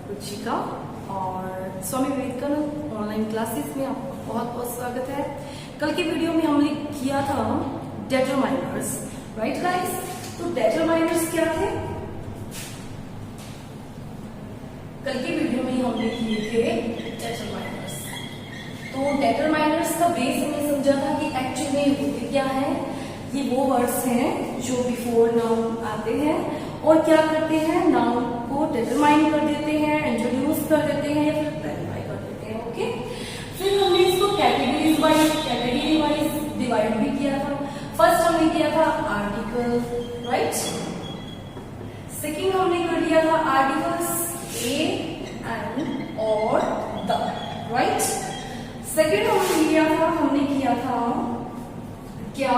रुचिका और Swami Vivekananda online classes में आपका बहुत बहुत स्वागत है। कल की वीडियो में हमने किया था डेटरमाइनर्स, राइट गाइस? तो डेटरमाइनर्स क्या थे? कल की वीडियो में हमने किए थे डेटरमाइनर्स। तो डेटरमाइनर्स का बेस हमने समझा था कि एक्चुअली में होते क्या है। ये वो वर्ड्स हैं जो बिफोर नाउन आते हैं और क्या करते हैं, नाउन को डिटरमाइन कर देते हैं, इंट्रोड्यूस कर देते हैं या फिर क्लैरिफाई कर देते हैं। ओके, फिर हमने इसको कैटेगरी वाइज डिवाइड भी किया था। फर्स्ट हमने किया था आर्टिकल, राइट? सेकंड हमने कर दिया था आर्टिकल्स ए एंड और द, राइट? सेकंड हमने किया था क्या,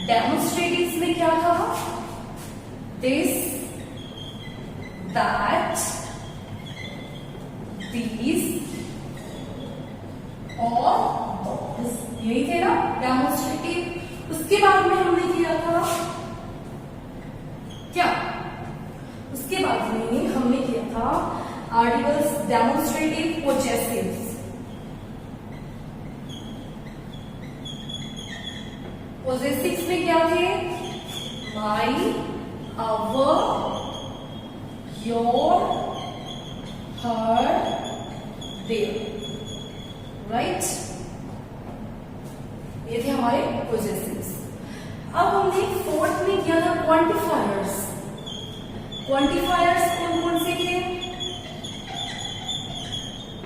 डेमोन्स्ट्रेटिव में क्या था, दिस, दैट, दीज और दोस, यही थे ना डेमोन्स्ट्रेटिव। उसके बाद में हमने किया था क्या, उसके बाद में हमने किया था आर्टिकल्स डेमोन्स्ट्रेटिव पोजेसिव्स। पोजेसिव्स में क्या थे, माई, अवर, योर, हर, देयर, राइट? ये थे हमारे पोजेसिव्स। अब हमने फोर्थ में किया था क्वांटिफायर्स। क्वांटिफायर्स कौन कौन से थे?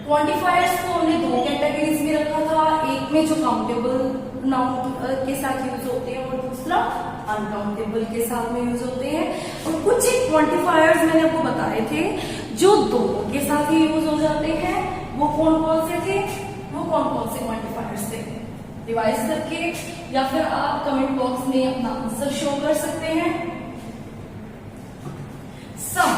क्वांटिफायर्स को हमने दो कैटेगरीज में रखा था, एक में जो काउंटेबल नाउन के साथ यूज होते हैं और दूसरा अनकाउंटेबल के साथ में यूज होते हैं। और कुछ एक क्वांटिफायर्स मैंने आपको बताए थे जो दोनों के साथ ही यूज हो जाते हैं। वो कौन कौन से थे, वो कौन कौन से क्वांटिफायर्स थे? रिवाइज करके या फिर आप कमेंट बॉक्स में अपना आंसर शो कर सकते हैं। सम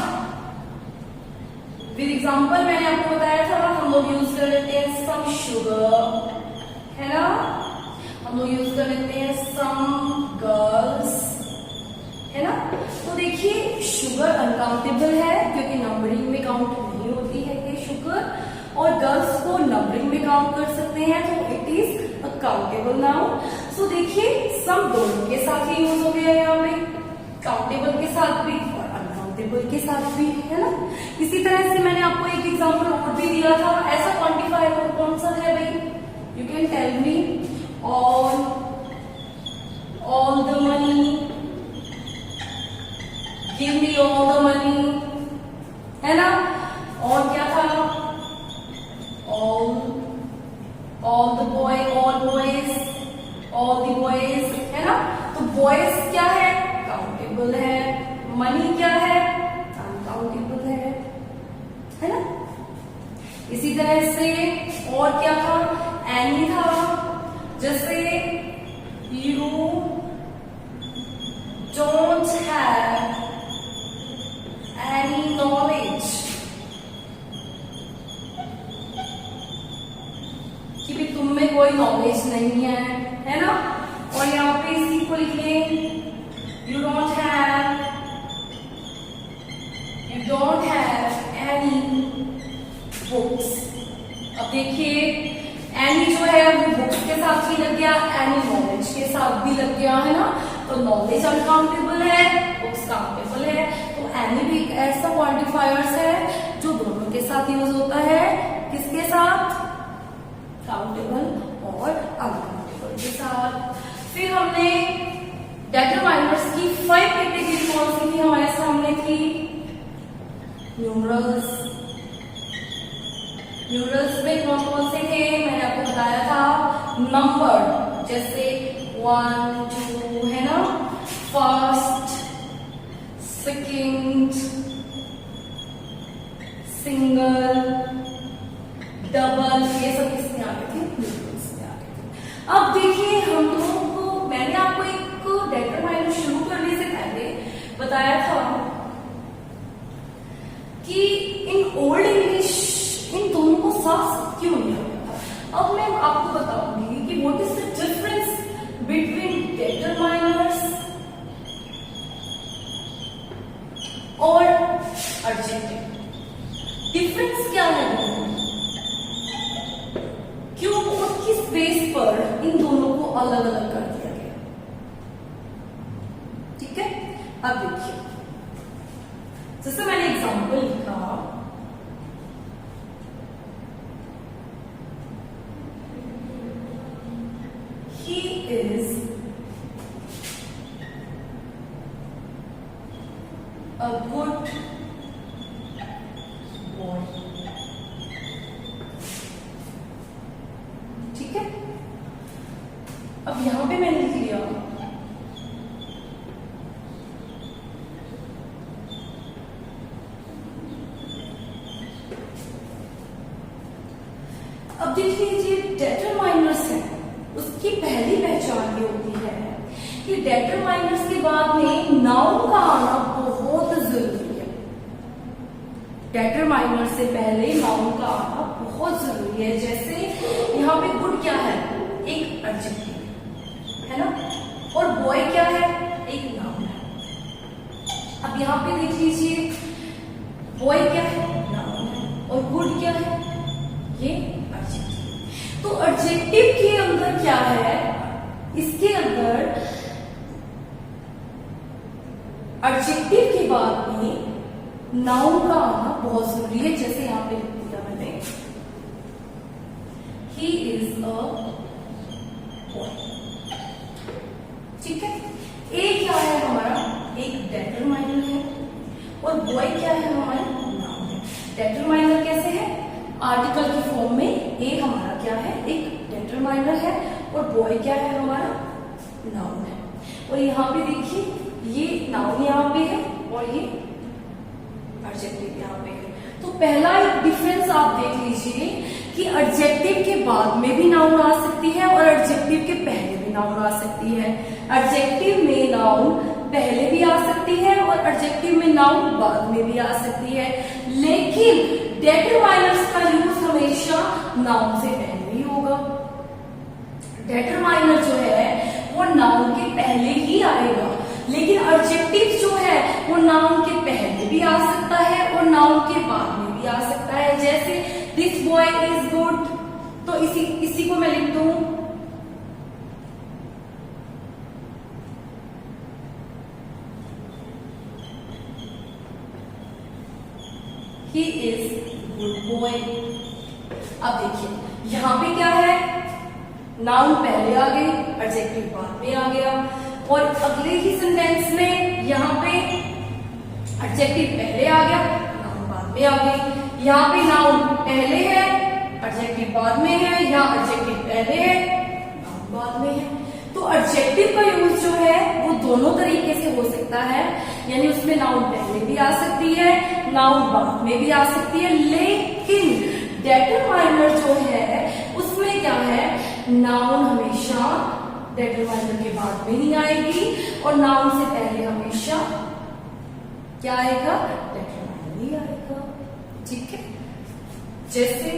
विद एग्जाम्पल मैंने आपको बताया था, हम लोग यूज कर लेते हैं सम शुगर, है ना? हम लोग यूज कर लेते हैं सम गर्ल्स, है ना? तो देखिए शुगर अनकाउंटेबल है क्योंकि नंबरिंग में काउंट नहीं होती है ये शुगर, और गर्ल्स को नंबरिंग में काउंट कर सकते हैं, तो it is a countable noun. So देखिए सम दोनों के साथ ही यूज हो गया यहाँ पे, काउंटेबल के साथ भी और अनकाउंटेबल के साथ भी, है ना? इसी तरह से मैंने आपको एक एग्जाम्पल और भी दिया था। ऐसा क्वांटिफायर और कौन सा है भाई? You can tell me. all the money, give me all the money, है ना? और क्या था? all the boys, है ना? तो boys क्या है? काउंटेबल है। मनी क्या है? अनकाउंटेबल है ना? इसी तरह से और क्या था? एनी था। जैसे you don't have any knowledge, कि भी तुम में कोई नॉलेज नहीं है ना? और यहाँ पे इसी को लिख लें, you don't have any books। अब देखिए एनी जो है वो बुक्स के साथ भी लग गया, एनी नॉलेज के साथ भी लग गया, है ना? तो नॉलेज अनकाउंटेबल है, बुक्स काउंटेबल है। तो एनी भी एक ऐसा क्वांटिफायर्स है जो दोनों के साथ यूज होता है। किसके साथ? काउंटेबल और अनकाउंटेबल के साथ। फिर हमने डेटरमाइनर्स की 5 कैटेगरी कौन सी थी हमारे सामने थी? न्यूमरल्स में कौन कौन से थे मैंने आपको बताया था। नंबर जैसे 1, 2, है ना? फर्स्ट, सेकंड, सिंगल, डबल, ये सब किसमें आ गए थे? न्यूमरल्स में आ गए थे। अब देखिए हम लोगों को, मैंने आपको एक डेटरमाइनर शुरू करने से पहले बताया था कि इन ओल्ड इंग्लिश इन दोनों को साफ क्यों नहीं होता था। अब मैं आपको बताऊंगी कि what is the difference between base पर इन दोनों को अलग अलग कर दिया गया। ठीक है, अब देखिए जैसे मैंने एग्जांपल लिखा, he is a good boy। ठीक है, अब यहां पे मैंने लिख लिया अब देख लीजिए डेटरमाइनर्स है, उसकी पहली पहचान ये होती है कि डेटरमाइनर्स के बाद में नाउन का आना बहुत जरूरी है। डेटरमाइनर से पहले नाउन का आना बहुत जरूरी है। जैसे यहाँ पे गुड क्या है, एक एडजेक्टिव है ना, और बॉय क्या है, एक नाउन है। अब यहाँ पे देख लीजिए बॉय क्या है, नाउन है, और गुड क्या है, ये एडजेक्टिव। तो एडजेक्टिव के अंदर क्या है, इसके अंदर एडजेक्टिव के बाद में नाउन का आना बहुत जरूरी है। जैसे यहां पे लिख दिया मैंने, ही इज अ बॉय। ठीक है, ए क्या है हमारा, एक डेटरमाइनर है, और बॉय क्या है हमारा, नाउन है। डेटरमाइनर कैसे है, आर्टिकल के फॉर्म में ए हमारा क्या है, एक डेटरमाइनर है, और बॉय क्या है हमारा, नाउन है। और यहाँ पे देखिए ये नाउन यहाँ पे है और ये एडजेक्टिव यहाँ पे है। तो पहला एक डिफरेंस आप देख लीजिए कि एडजेक्टिव के बाद में भी नाउन आ सकती है और एडजेक्टिव के पहले भी नाउन आ सकती है। एडजेक्टिव में नाउन पहले भी आ सकती है और एडजेक्टिव में नाउन बाद में भी आ सकती है, लेकिन डेटरमाइनर्स का यूज हमेशा नाउन से पहले ही होगा। डेटरमाइनर जो है वो नाउन के पहले ही आएगा, लेकिन एडजेक्टिव जो है वो नाउन के पहले भी आ सकता है और नाउन के बाद में भी आ सकता है। जैसे दिस बॉय इज गुड, तो इसी को मैं लिख दूं ही इज गुड बॉय। अब देखिए यहां पे क्या है, नाउन पहले आ गई, एडजेक्टिव बाद में आ गया, और अगले ही सेंटेंस में यहाँ पे एडजेक्टिव पहले आ गया, नाउन बाद में आ गई। यहाँ पे नाउन पहले है, एडजेक्टिव बाद में है, यहाँ एडजेक्टिव पहले है, नाउन बाद में है। तो एडजेक्टिव का यूज जो है वो दोनों तरीके से हो सकता है, यानी उसमें नाउन पहले भी आ सकती है, नाउन बाद में भी आ सकती है, लेकिन डेटरमाइनर जो है उसमें क्या है, नाउन हमेशा डेटरमाइनर के बाद में ही आएगी और नाउन से पहले हमेशा क्या आएगा, डेटरमाइनर ही आएगा। ठीक है, जैसे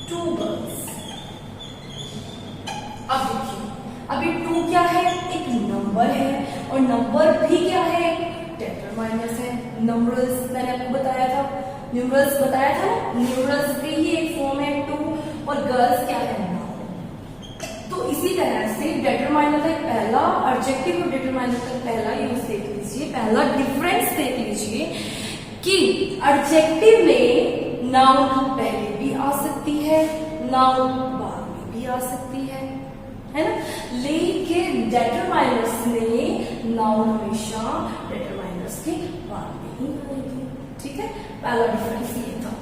टू गर्ल्स। अब देखिए अभी टू क्या है, एक नंबर है, और नंबर भी क्या है, डेटरमाइनर्स है। नंबर्स मैंने आपको बताया था, न्यूमरल्स बताया था, न्यूमरल्स की ही एक फॉर्म है टू, और गर्ल्स क्या है, नाउन। तो इसी तरह से डेटरमाइनर का पहला एडजेक्टिव और डेटरमाइनर का पहला यूज देख लीजिए, पहला डिफरेंस देख लीजिए कि एडजेक्टिव में नाउन पहले भी आ सकती है, नाउन बाद में भी आ सकती है ना, लेकिन डेटरमाइनर्स में नाउन हमेशा डेटरमाइनर्स के बाद में ही आएगी। ठीक है, पहला डिफरेंस ये था।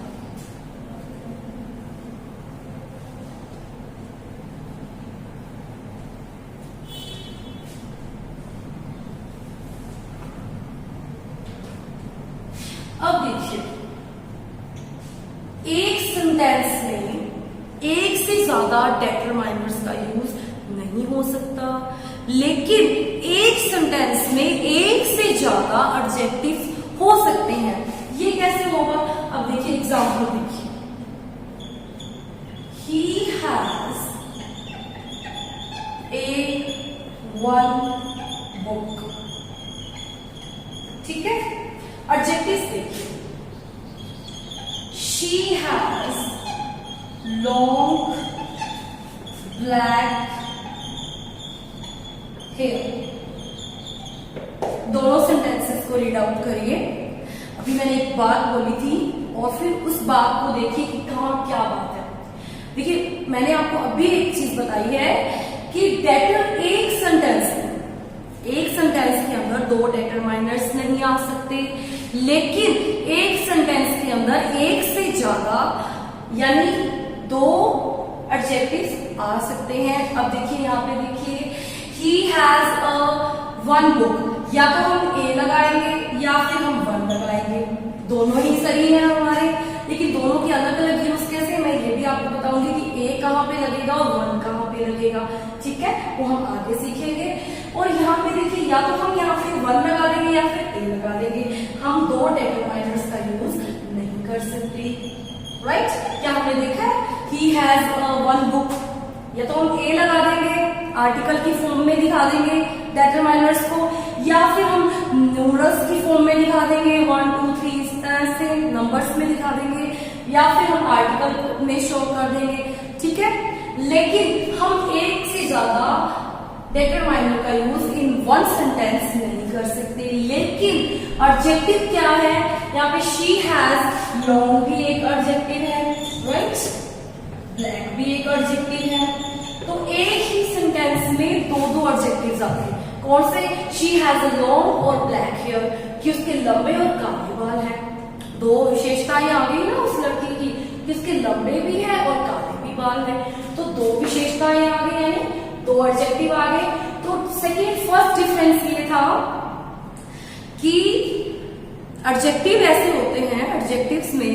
अब देखिए एक सेंटेंस में एक से ज्यादा डेटरमाइनर्स का यूज नहीं हो सकता, लेकिन एक सेंटेंस में एक से ज्यादा एडजेक्टिव हो सकते हैं। ये कैसे होगा, अब देखिए एग्जांपल देखिए, he has वन बुक। ठीक है, एडजेक्टिव्स देखिए, she has long black hair. दोनों सेंटेंसेस को रीड आउट करिए। अभी मैंने एक बात बोली थी और फिर उस बात को देखिए कि कहाँ क्या बात है। देखिए, मैंने आपको अभी एक चीज बताई है कि डेटर एक सेंटेंस के अंदर दो डेटरमाइनर्स नहीं आ सकते, लेकिन एक सेंटेंस के अंदर एक से ज्यादा यानी दो एडजेक्टिव्स आ सकते हैं। अब देखिए, यहाँ पे देखिए, he has a one book, या तो हम ए लगाएंगे या फिर हम वन लगाएंगे, दोनों ही सही है हमारे, लेकिन दोनों के अलग अलग यूज कैसे, मैं ये भी आपको बताऊंगी कि ए कहाँ पे लगेगा और वन कहाँ पे लगेगा। ठीक है, वो हम आगे सीखेंगे। और यहाँ पे देखिए, या तो हम यहाँ पे वन लगा देंगे या फिर ए लगा देंगे, हम दो डेटरमाइनर्स का यूज नहीं कर सकते। राइट, क्या हमने देखा है, ही हैज वन बुक, या तो हम ए लगा देंगे, आर्टिकल की फॉर्म में दिखा देंगे डेटरमाइनर्स को, या फिर हम न्यूमरल्स की फॉर्म में दिखा देंगे, 1 2 3 ऐसे नंबर्स में दिखा देंगे, या फिर हम आर्टिकल में शो कर देंगे। ठीक है, लेकिन हम एक से ज्यादा डेटरमाइनर का यूज इन वन सेंटेंस नहीं कर सकते। लेकिन एडजेक्टिव क्या है, यहाँ पे शी हैज लॉन्ग भी एक एडजेक्टिव है, राइट, ब्लैक भी एक एडजेक्टिव है, तो एक ही सेंटेंस में दो दो एडजेक्टिव्स आते हैं। कौन से, शी हैज अ लॉन्ग और ब्लैक हेयर, कि उसके लंबे और काले बाल हैं। दो विशेषताएं आ गई ना उस लड़की की, कि उसके लंबे भी है और काले भी बाल है, तो दो विशेषताएं आ गई, यानी दो एडजेक्टिव आ गए। तो फर्स्ट डिफरेंस ये था कि एडजेक्टिव ऐसे होते हैं, एडजेक्टिव्स में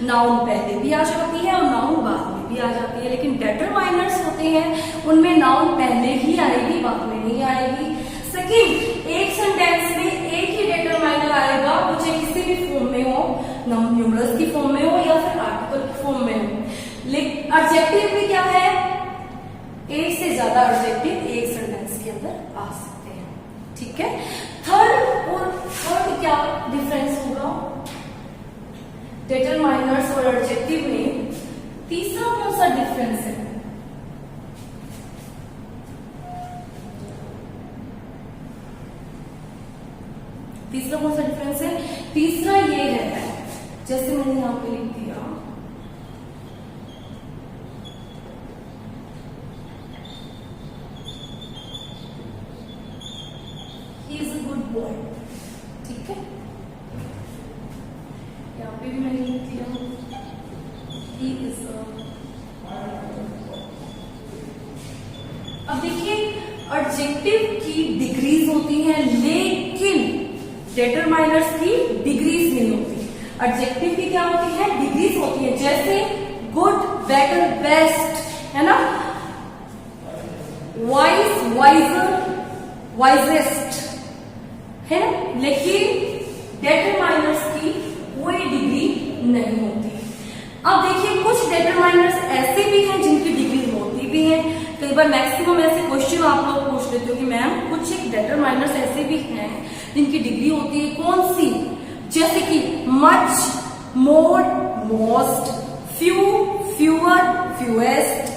नाउन पहले भी आ जाती है और नाउन बाद में भी आ जाती है, लेकिन डेटरमाइनर्स होते हैं उनमें नाउन पहले ही आएगी, बाद में नहीं आएगी। सेकंड, एक सेंटेंस में एक ही डेटरमाइनर आएगा, वो चाहे किसी भी फॉर्म में हो, न्यूमरल्स की फॉर्म में हो या फिर आर्टिकल की फॉर्म में हो। लेकिन एडजेक्टिव में क्या है, एक से ज्यादा एडजेक्टिव एक सेंटेंस के अंदर आ सकते हैं। ठीक है, थर्ड क्या डिफरेंस होगा डेटरमाइनर्स और एडजेक्टिव में, तीसरा कौन सा डिफरेंस है, तीसरा कौन सा डिफरेंस है, तीसरा ये है, जैसे मैंने यहां पे लिख दिया, he is a good boy। ठीक है, यहाँ पे भी मैंने लिख दिया he is a। अब देखिए, एडजेक्टिव की डिग्रीज होती हैं, लेकिन डेटरमाइनर्स की डिग्रीज नहीं होती। एडजेक्टिव की क्या होती है, डिग्रीज होती है, जैसे गुड, बेटर, बेस्ट, है ना, वाइज, वाइजर, वाइजेस्ट, है ना, लेकिन डेटरमाइनर्स की कोई डिग्री नहीं होती। अब देखिए, कुछ डेटरमाइनर्स ऐसे भी हैं जिनकी डिग्री होती भी है। कई बार मैक्सिमम ऐसे क्वेश्चन आप लोग पूछ लेते हो कि मैम कुछ एक डेटरमाइनर्स ऐसे भी हैं जिनकी डिग्री होती है, कौन सी, जैसे कि मच, मोर, मोस्ट, फ्यू, फ्यूअर, फ्यूएस्ट,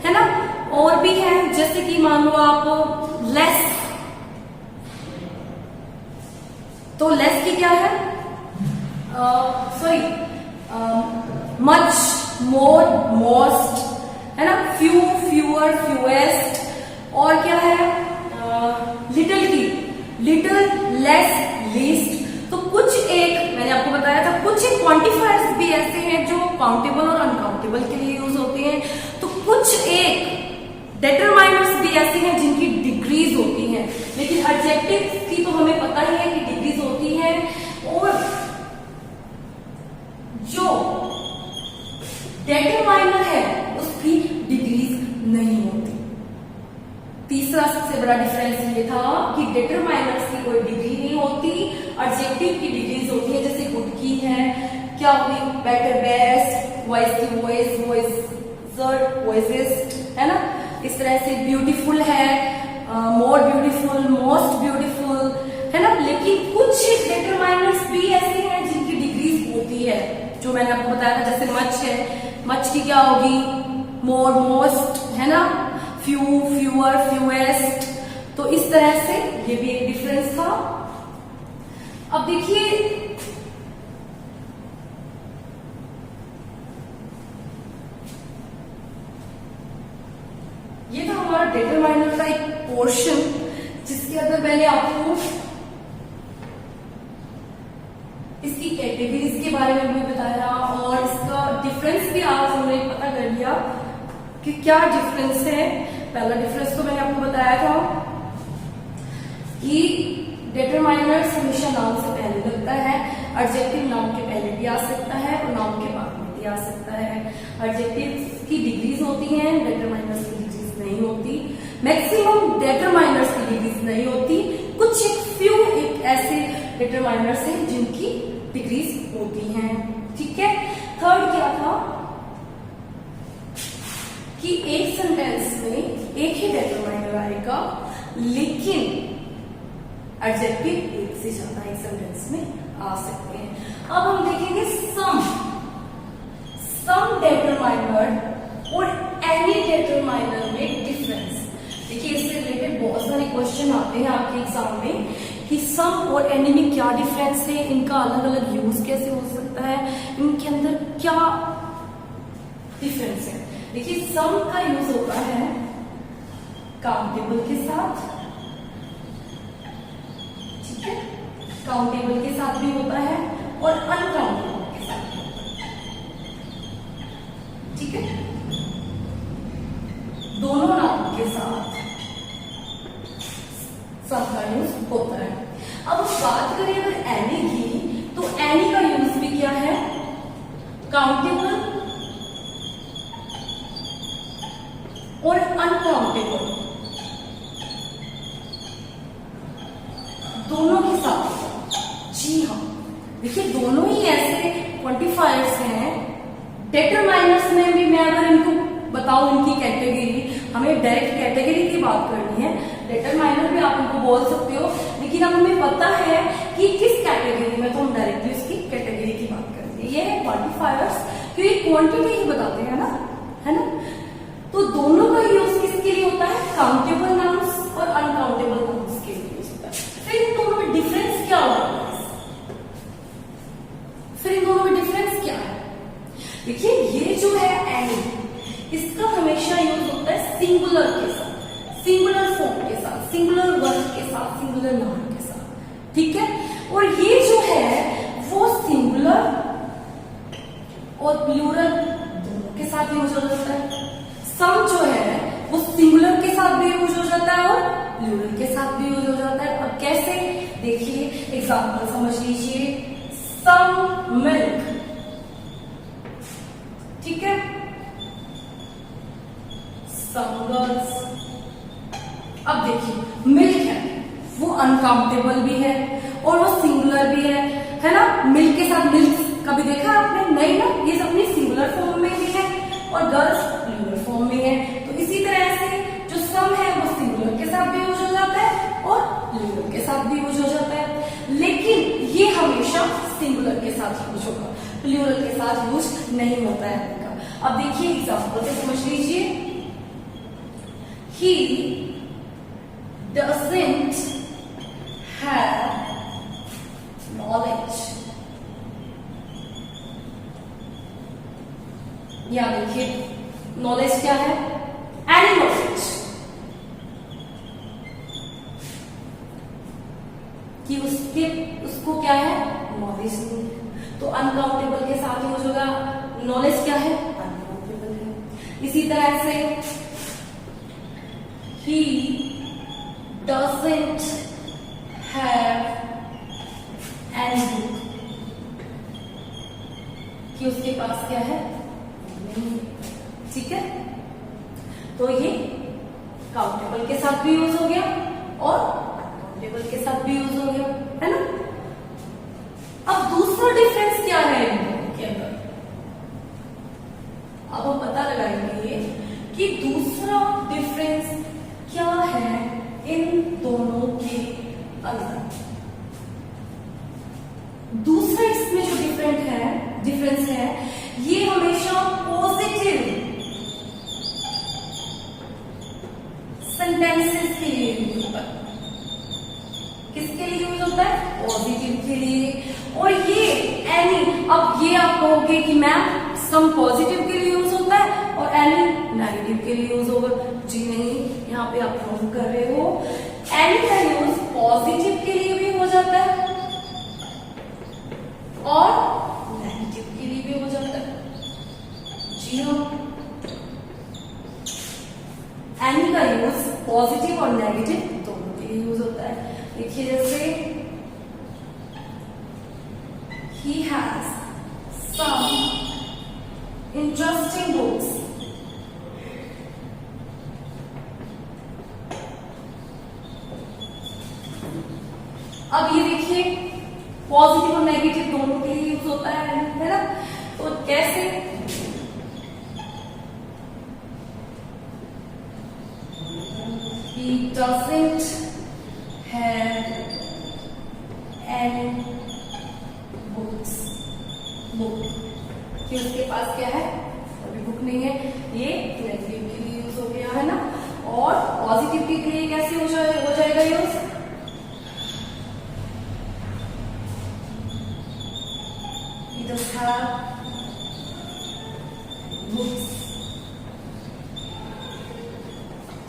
है ना, और भी है, जैसे कि मान लो आप लेस, तो लेस की क्या है, मच, मोर, मोस्ट, है ना, फ्यू, फ्यूअर, फ्यूएस्ट, और क्या है, लिटिल की, लिटिल, लेस, लीस्ट। तो कुछ एक मैंने आपको बताया था, कुछ एक क्वांटिफायर्स भी ऐसे हैं जो काउंटेबल और अनकाउंटेबल के लिए यूज होते हैं, तो कुछ एक डेटरमाइनर्स भी ऐसे हैं जिनकी डिग्रीज होती हैं, लेकिन एडजेक्टिव की तो हमें पता ही है कि डिग्रीज होती है, और जो डेटरमाइनर है उसकी डिग्रीज नहीं होती। तीसरा सबसे बड़ा डिफरेंस ये था कि डेटरमाइनर्स की कोई डिग्री नहीं होती, एडजेक्टिव की डिग्रीज होती है, जैसे गुड की है, क्या हुई, बेटर, बेस्ट, वॉइस की वॉइस, वॉइसर, वॉइसेस्ट, है ना, इस तरह से ब्यूटीफुल है, मोर ब्यूटीफुल, मोस्ट ब्यूटीफुल, है ना। लेकिन कुछ डिटरमाइनर्स भी ऐसे हैं जिनकी डिग्रीज होती है, जो मैंने आपको बताया था। जैसे मच है, मच की क्या होगी, मोर, मोस्ट, है ना, फ्यू, फ्यूअर, फ्यूएस्ट। तो इस तरह से ये भी एक डिफरेंस था। अब देखिए ये था हमारा डिटरमाइनर का एक पोर्शन, जिसके अंदर मैंने आपको इसकी कैटेगरीज के बारे में भी बताया और इसका डिफरेंस भी आज हमने पता कर लिया कि क्या डिफरेंस है। पहला डिफरेंस तो मैंने आपको बताया था कि डिटरमाइनर्स हमेशा नाम से पहले लगता है, एडजेक्टिव नाम के पहले भी आ सकता है और नाम के बाद में भी आ सकता है। एडजेक्टिव की डिग्रीज होती हैं, डिटरमाइनर्स की डिग्रीज नहीं होती। मैक्सिमम डिटरमाइनर्स की डिग्रीज नहीं होती, कुछ एक फ्यू एक ऐसे डिटरमाइनर्स हैं जिनकी डिग्रीज होती हैं, ठीक है। थर्ड क्या था कि एक सेंटेंस में एक ही डिटरमाइनर आएगा, लेकिन एडजेक्टिव एक से ज्यादा एक सेंटेंस में आ सकते हैं। अब हम देखेंगे सम डिटरमाइनर और एनी डिटरमाइनर में डिफरेंस। देखिए इससे रिलेटेड बहुत सारे क्वेश्चन आते हैं आपके एग्जाम में कि सम और एनी में क्या डिफरेंस है, इनका अलग अलग यूज कैसे हो सकता है, इनके अंदर क्या डिफरेंस है। देखिए सम का यूज होता है काउंटेबल के साथ, ठीक है, काउंटेबल के साथ भी होता है और अनकाउंटेबल के साथ भी होता है, ठीक है। दोनों नाम के साथ सम का यूज होता है। अब बात करें अगर एनी की, तो एनी का यूज भी क्या है, काउंटेबल और अनकाउंटेबल दोनों के साथ। जी हाँ, देखिए दोनों ही ऐसे क्वांटिफायर्स हैं। डिटरमाइनर्स में भी मैं अगर इनको बताऊं इनकी कैटेगरी, हमें डायरेक्ट कैटेगरी की बात करनी है, डिटरमाइनर भी आप इनको बोल सकते हो, लेकिन अब हमें पता है कि किस कैटेगरी में, तो हम डायरेक्टली उसकी कैटेगरी की बात करेंगे। ये है क्वांटिफायर्स, क्योंकि क्वांटिटी ही बताते हैं ना, है ना। तो दोनों का यूज किसके लिए होता है, काउंटेबल नाउन्स और अनकाउंटेबल नाउन्स के लिए यूज होता है। फिर इन दोनों में डिफरेंस क्या होगा, फिर इन दोनों में डिफरेंस क्या है। देखिए ये जो है एनी, इसका हमेशा यूज होता है सिंगुलर के साथ, सिंगुलर फॉर्म के साथ, सिंगुलर वर्ड के साथ, सिंगुलर नाउन के साथ, ठीक है। और ये जो है वो सिंगुलर और प्लूरल दोनों के साथ यूज हो जाता है। सम जो है वो सिंगुलर के साथ भी यूज हो जाता है और प्लूरल के साथ भी यूज हो जाता है। अब कैसे, देखिए एग्जांपल समझ लीजिए, सम मिल्क, ठीक है, सम गर्ल्स। अब देखिए मिल्क है वो अनकाउंटेबल भी है और वो सिंगुलर भी है ना। मिल्क के साथ मिल्क कभी देखा आपने, नहीं ना, ये अपनी सिंगुलर फॉर्म में भी है और गर्ल्स प्लूरल फॉर्म में है। तो इसी तरह से जो सम है वो सिंगुलर के साथ भी यूज हो जाता है और प्लूरल के साथ भी यूज हो जाता है, लेकिन ये हमेशा सिंगुलर के साथ यूज होगा, प्लूरल के साथ यूज नहीं होता है इनका। अब देखिए एग्जांपल से समझ लीजिए, he doesn't have knowledge। या देखिए नॉलेज क्या है, एनी नॉलेज, कि उसको क्या है, नॉलेज नहीं है, तो अनकाउंटेबल के साथ यूज होगा। नॉलेज क्या है, अनकाउंटेबल है। इसी तरह से he doesn't have any book, कि उसके पास क्या है, नहीं, ठीक है। तो ये काउंटेबल के साथ भी यूज हो गया और अनकाउंटेबल के साथ भी यूज हो गया, है ना। अब दूसरा डिफरेंस क्या है इन दोनों के अंदर, अब हम पता लगाएंगे कि दूसरा डिफरेंस अब ये आप कहोगे कि मैम सम पॉजिटिव के लिए यूज होता है और एनी नेगेटिव के लिए यूज होगा। जी नहीं, यहाँ पे आप रॉन्ग कर रहे हो। एनी का यूज पॉजिटिव के लिए भी हो जाता है और नेगेटिव के लिए भी हो जाता है। जी हाँ, एनी का यूज पॉजिटिव और नेगेटिव दोनों के लिए यूज होता है। देखिए जैसे he has some interesting books. अब ये देखिए पॉजिटिव और नेगेटिव दोनों के लिए यूज होता है ना। तो कैसे? He doesn't have any books. Book कि उसके पास क्या है, अभी बुक नहीं है। ये नेगेटिव के लिए यूज हो गया है ना। और पॉजिटिव के लिए कैसे हो जाएगा use? He does have books.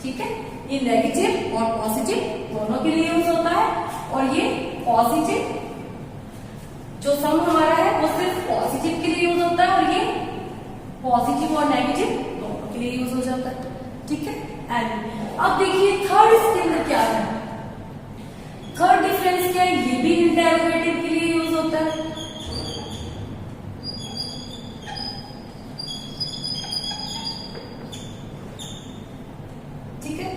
ठीक है, ये नेगेटिव और पॉजिटिव दोनों के लिए यूज होता है। और ये पॉजिटिव जो सम हमारा है वो सिर्फ पॉजिटिव के लिए यूज होता है और ये पॉजिटिव और नेगेटिव दोनों के लिए यूज हो जाता है। ठीक है, एंड अब देखिए थर्ड इसके अंदर क्या है। थर्ड डिफरेंस क्या है? ये भी इंटेरोगेटिव के लिए यूज होता है। ठीक है,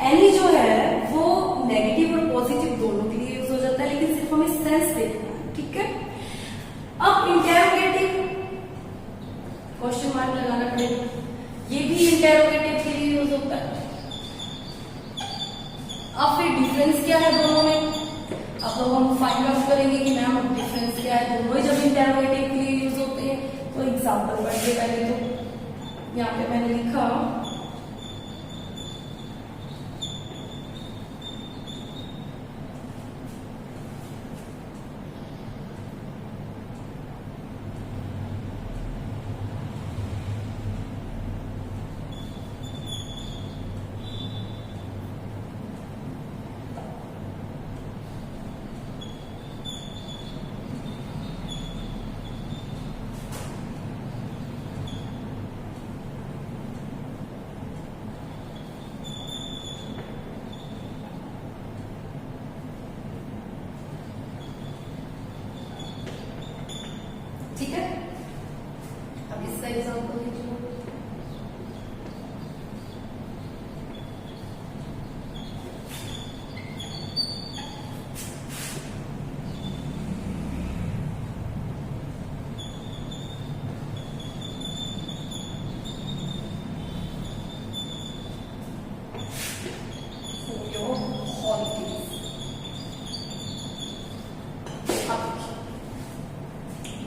एनी जो है वो नेगेटिव और पॉजिटिव दोनों के लिए यूज हो जाता है, लेकिन सिर्फ हमें सेंस देखना है। ठीक है, अब इंटेरोगेटिव क्वेश्चन मार्क लगाना पड़ेगा। ये भी इंटेरोगेटिव के लिए यूज होता है। अब फिर डिफरेंस क्या है दोनों में? अब तो हम फाइंड आउट करेंगे कि मैम अब डिफरेंस क्या है। दोनों जब इंटेरोगेटिव के लिए यूज होते हैं तो एग्जाम्पल पढ़िए पहले। तो यहाँ पे मैंने लिखा ठीक है, अब इसका एग्जाम्पल लीजिए।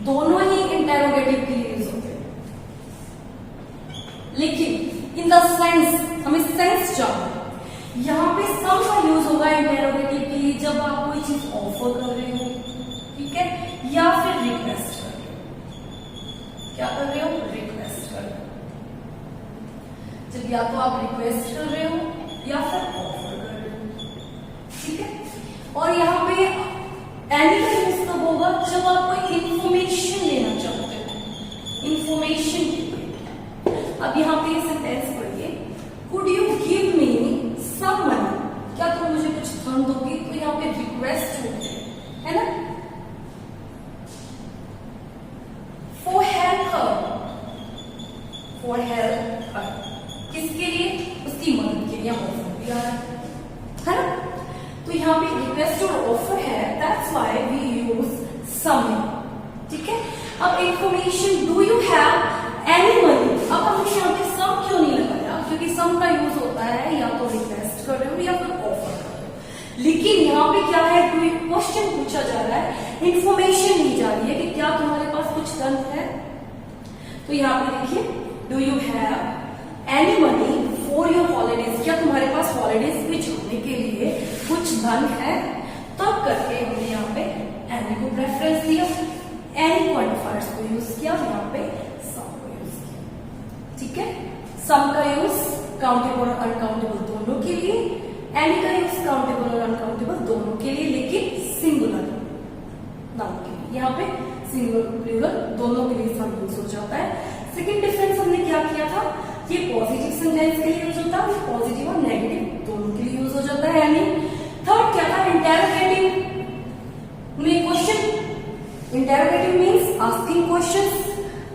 दोनों ही इंटेरोगेटिव के लिए यूज होते हैं, लेकिन इन द सेंस हमें सेंस चाहिए। यहाँ पे सम का यूज होगा इंटेरोगेटिव के लिए जब आप कोई चीज ऑफर कर रहे हो, ठीक है, या फिर रिक्वेस्ट कर रहे हो। क्या कर रहे हो? रिक्वेस्ट कर रहे हो। जब या तो आप रिक्वेस्ट कर रहे हो या फिर ऑफर कर रहे हो। ठीक है, और यहाँ पे एनी का यूज कब होगा? जब आप कोई इंफॉर्मेशन लेना चाहते हो, इंफॉर्मेशन के लिए। अब यहाँ पे ये सेंटेंस पढ़िए, could you give me some money? क्या तुम मुझे कुछ धन दोगी? तो यहाँ पे रिक्वेस्ट होती है ना। For help her, for help her, किसके लिए? उसकी मदद के लिए ऑफर भी आ रहा है ना। तो यहाँ पे रिक्वेस्ट और ऑफर है, that's why we use some. ठीक है, अब information, do you have any money? अब हमने यहाँ पे सम क्यों नहीं लगाया? क्योंकि सम का यूज होता है या तो रिक्वेस्ट कर रहे हो या फिर ऑफर कर रहे हो। लेकिन यहाँ पे क्या है? क्वेश्चन पूछा जा रहा है, इंफॉर्मेशन ली जा रही है कि क्या तुम्हारे पास कुछ धन है। तो यहाँ पे देखिए, do you have any money for your holidays? क्या तुम्हारे पास हॉलीडेज में जाने के लिए कुछ धन है? तब करके हमने यहाँ पे को प्रेफरेंस दिया, एनी क्वांटिफायर्स को यूज किया, यहाँ पे सम को यूज किया। ठीक है, सम का यूज काउंटेबल और अनकाउंटेबल दोनों के लिए, एनी का यूज काउंटेबल और अनकाउंटेबल दोनों के लिए, लेकिन सिंगुलर नाउन के लिए। यहाँ पे सिंगुलर प्लूरल दोनों के लिए सम यूज हो जाता है। सेकेंड डिफरेंस हमने क्या किया था, ये पॉजिटिव सेंटेंस के लिए यूज होता है, पॉजिटिव और नेगेटिव दोनों के लिए यूज हो जाता है। यानी थर्ड क्या था, interrogative question. Interrogative means asking questions,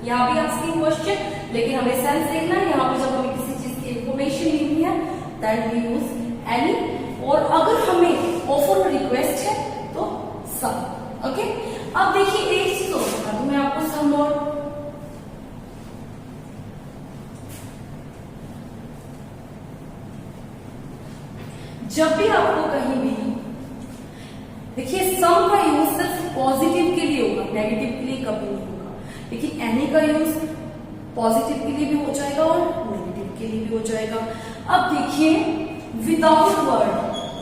यहाँ भी आस्किंग क्वेश्चन, लेकिन हमें सेंस देखना है। यहाँ पे जब हमें किसी चीज की इंफॉर्मेशन लेनी है दैट वी यूज एनी, और अगर हमें ऑफर और रिक्वेस्ट है तो सम। ओके, अब देखिए एक चीज और बता दूं मैं आपको, सम और जब भी आपको कहीं भी देखिए सम का यूज सिर्फ पॉजिटिव के लिए होगा, नेगेटिव के लिए कभी नहीं होगा, लेकिन एनी का यूज पॉजिटिव के लिए भी हो जाएगा और नेगेटिव के लिए भी हो जाएगा। अब देखिए विदाउट वर्ड,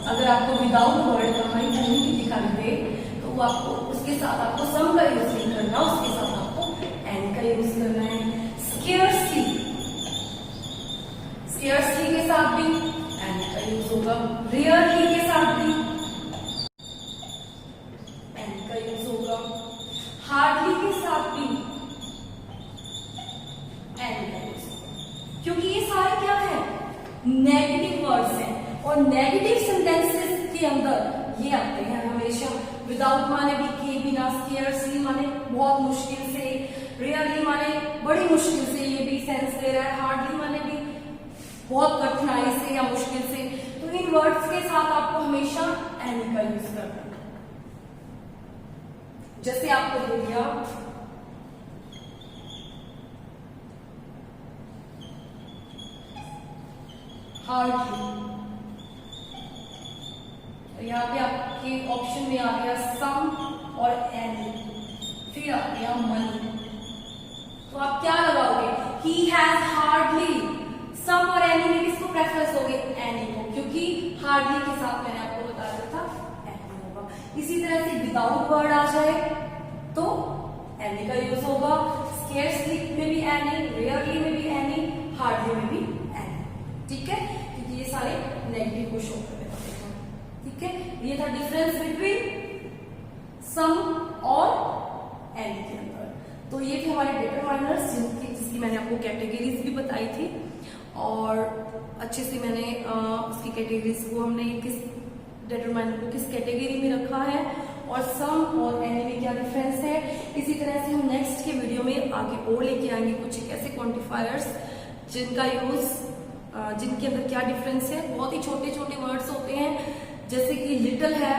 अगर आपको विदाउट वर्ड कहीं कहीं भी दिखाई दे तो वो आपको उसके साथ आपको सम का यूज नहीं करना, उसके साथ आपको एनी का यूज करना है। स्केर्सली, स्केर्सली के साथ भी एनी का यूज होगा, रेयरली के साथ भी एनी का यूज होगा, हार्डली के साथ भी एनी का यूज होगा, क्योंकि ये सारे क्या है, नेगेटिव वर्ड्स हैं, और नेगेटिव सेंटेंसेस के अंदर ये आते हैं हमेशा। विदाउट माने भी किए बिना, स्केर्सली माने बहुत मुश्किल से, रेयरली माने बड़ी मुश्किल से ये भी सेंस दे रहा है, हार्डली माने भी बहुत कठिनाई से या मुश्किल से। तो इन वर्ड्स के साथ आपको हमेशा एनी का यूज करना है। जैसे आपको दे दिया हार्डली, तो यहाँ पे आपके ऑप्शन में आ गया सम और एनी, फिर आ गया मनी। तो आप क्या लगाओगे, ही हैज हार्डली, सम और एनी में किसको प्रेफरेंस दोगे, एनी को, क्योंकि हार्डली के साथ मैंने आपको बता दिया था एनी होगा। इसी तरह से विदाउट वर्ड आ जाए तो एनी का यूज होगा, स्केर्सली में भी एनी, रेयरली में भी एनी, हार्डली में भी एनी। ठीक है, क्योंकि ये सारे नेगेटिव को शो कर देते हैं। ठीक है, ये था डिफरेंस बिटवीन सम और एनी के अंदर। तो ये थे हमारे डिटरमाइनर्स जिसकी मैंने आपको कैटेगरीज भी बताई थी, और अच्छे से मैंने उसकी कैटेगरीज को हमने किस डिटरमाइनर को किस कैटेगरी में रखा है और सम और एनी में क्या डिफरेंस है। इसी तरह से हम नेक्स्ट के वीडियो में आगे और लेके आएंगे कुछ एक ऐसे क्वांटिफायर्स जिनका यूज जिनके अंदर क्या डिफरेंस है। बहुत ही छोटे छोटे वर्ड्स होते हैं, जैसे कि लिटिल है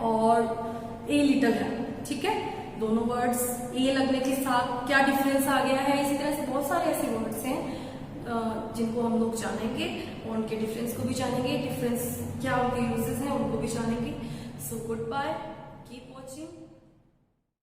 और ए लिटिल है। ठीक है, दोनों वर्ड्स ए लगने के साथ क्या डिफरेंस आ गया है। इसी तरह से बहुत सारे ऐसे वर्ड्स हैं जिनको हम लोग जानेंगे और उनके डिफरेंस को भी जानेंगे, डिफरेंस क्या उनके यूजेस हैं उनको भी जानेंगे। So good bye, keep watching.